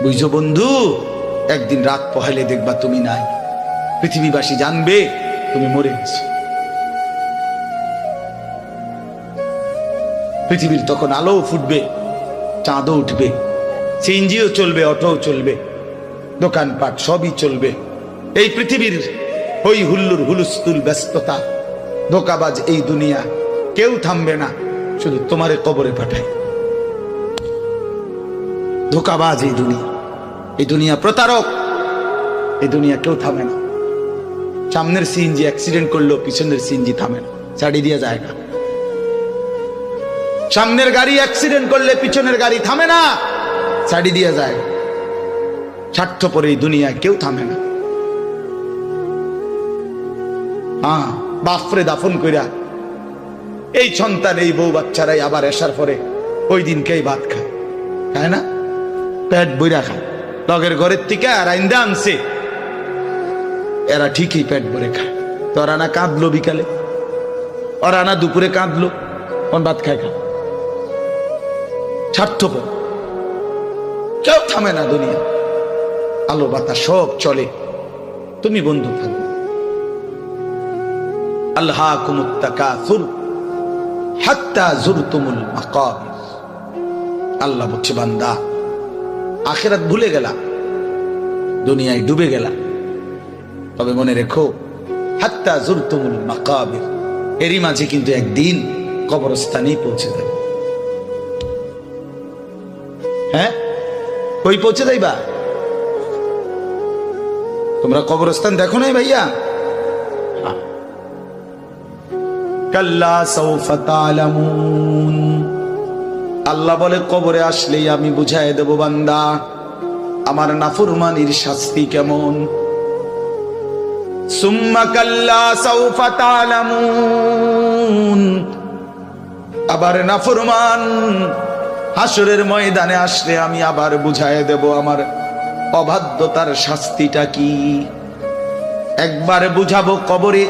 বুঝছো বন্ধু, একদিন রাত পহেলে দেখবা তুমি নাই, পৃথিবীবাসী জানবে তুমি মরে গেছো। পৃথিবীর তখন আলো ফুটবে, চাঁদও উঠবে, সিএনজিও চলবে, অটোও চলবে, দোকানপাট সবই চলবে। এই পৃথিবীর হই হুল্লুর হুলুস্থুল ব্যস্ততা, ধোকাবাজ এই দুনিয়া, কেউ থামবে না, শুধু তোমারে কবরে পাঠায়। ধোকাবাজ এই দুনিয়া প্রতারক, এই দুনিয়া কেউ থামে না। সামনের সিএনজি অ্যাক্সিডেন্ট করলো, পিছনের সিএনজি থামে না, ছাড়ি দিয়ে যায় না। সামনের গাড়ি অ্যাক্সিডেন্ট করলে পিছনের গাড়ি থামে না, ছাড়ি দিয়ে যায়। স্বার্থপর এই দুনিয়ায় কেউ থামে না। বাপরে দাফন কইরা এই সন্তান, এই বউ বাচ্চারাই আবার আসার পরে ওই দিনকেই ভাত খায়, খায় না? পেট বইরা খায়। লগের ঘরের থেকে আর আইন্দা আনছে, এরা ঠিকই পেট ভরে খায়। তো ওরা না কাঁদলো বিকালে, ওরা না দুপুরে কাঁদলো, কোন ভাত খায় খা। স্বার্থপর, কেউ থামে না দুনিয়া, আলো বাতাস সব চলে, তুমি বন্ধু থাকো। আল্লাহকুমুত তাকাসুর হাত্তা যুরতুমুল মাকাবির। আল্লাহ বলছে, বান্দা আখিরাত ভুলে গেলা, দুনিয়ায় ডুবে গেলা, তবে মনে রেখো হাত্তা যুরতুমুল মাকাবির, এরই মাঝে কিন্তু একদিন কবরস্থানেই পৌঁছে যাবে। হ্যাঁ, কই পৌঁছে যাইবা? তোমরা কবরস্থান দেখো নাই ভাইয়া? কাল্লা সাউফা তা'লামুন। আল্লাহ বলে, কবরে আসলেই আমি বুঝাই দেব বান্দা আমার নাফরমানির শাস্তি কেমন। সুম্মা কাল্লা সাউফা তা'লামুন। আবার নাফরমান হাসরের ময়দানে আসলে আমি আবার বুঝাই দেব আমার অবাধ্যতার শাস্তিটা কি। একবার বুঝাবো কবরে।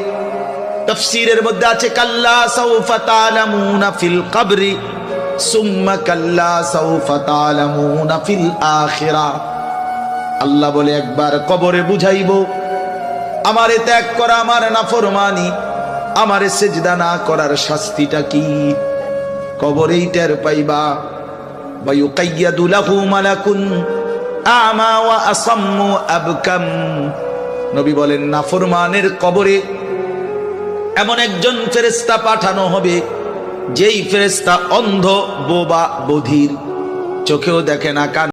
তাফসীরের মধ্যে আছে কাল্লা সাউফা তা'লামুনা ফিল কবরি সুম্মা কাল্লা সাউফা তা'লামুনা ফিল আখিরাহ। আল্লাহ বলে, একবার কবরে বুঝাইবো আমারে ত্যাগ করা, আমার নাফরমানি, আমারে সিজদা না করার শাস্তিটা কি। কবরেই টের পাইবা। ওয়া ইউকাইয়াদু লাহু মালাকুন আমা ওয়া আসাম্মু আবকাম। নবী বলেন, নাফরমানের কবরে এমন একজন ফেরেশতা পাঠানো হবে, যেই ফেরেশতা অন্ধ, বোবা, বধির, চোখেও দেখে না, কান